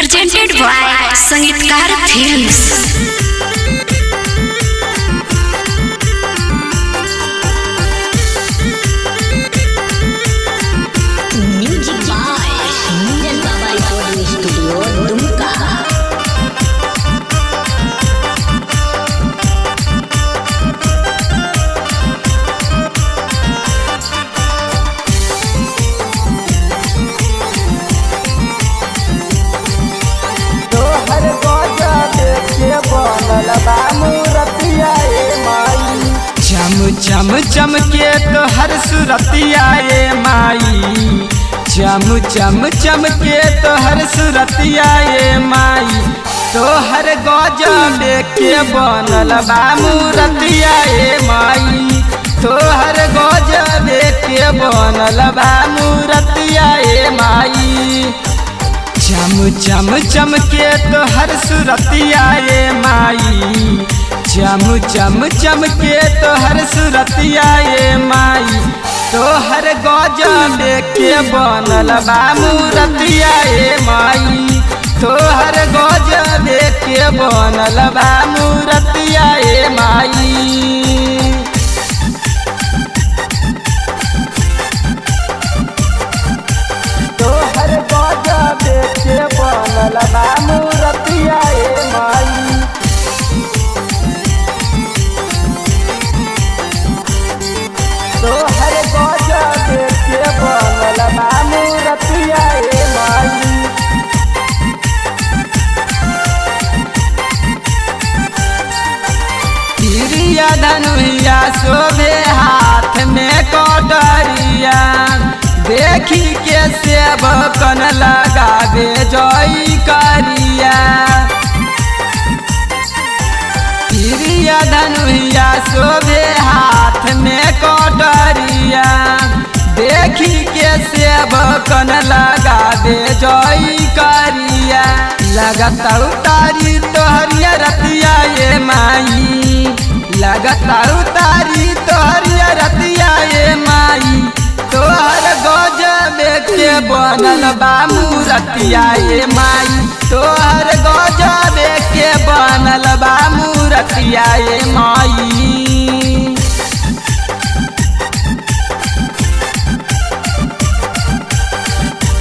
presented by Sangeetkar Films. Music by Nijan Baba Recording Studio, Dumka. चम चम के तो हर सुरतिया ये माई, चम चम चम के तो हर सुरतिया ये माई, तो हर गजब के बनल बा मूरतिया ये माई, तो हर गजब के बनल बा मूरतिया ये माई। चम चम चम के तो हर सुरतिया ये माई, चम चम चम के तो हर सुरतिया ये माई, तो हर गजब के बनल बा मूरतिया ये माई, तो हर गजब के बनल बा मूरतिया ये माई। तो हर गजब के बनल बा मूरतिया ये माई। तो हर गजब के बनल बा मूरतिया ये माई। तिरिया धनुया शोभे हाथ में कटरिया, देखी के सेवकन लगावे जय करिया। तिरिया धनुया शोभे हाथ में कटरिया, देखी के सेवकन लगावे जय करिया। लगता उतारी तोहरिया रतिया ये माई, लगता उतारी तोहरिया रतिया ये माई, तोहर गजब के बनल बा मूरतिया ये माई, तोहर गजब के बनल बा मूरतिया ये माई।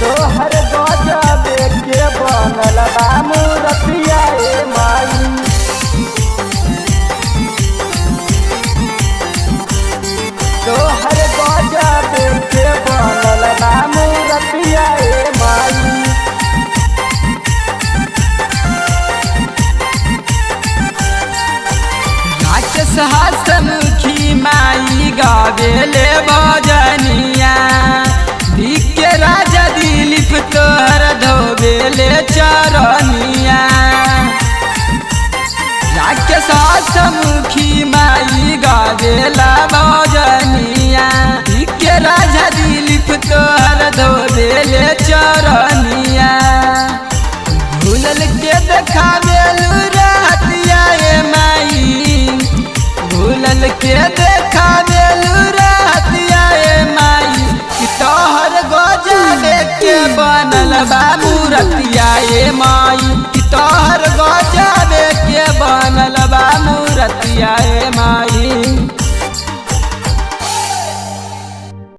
तोहर गजब के बनल बा मूरतिया ये माई। तोहर गजब के बनल बा मूरतिया ये माई। राक्षस हसमुखी माई गावेले भजनिया, दिखे राजा दिलीप तोहर धोबेले चरनिया। राक्षस हसमुखी माई गावेला भजनिया, दिखे राजा दिलीप तोहर धोबेले चरनिया। भूलल के देखावेलू रहतिया ये माई, भूलल के देखावेलू रहतिया ये माई, कि तोहर गजब के बनल बा मूरतिया ये माई, कि तोहर गजब के बनल बा मूरतिया ये माई।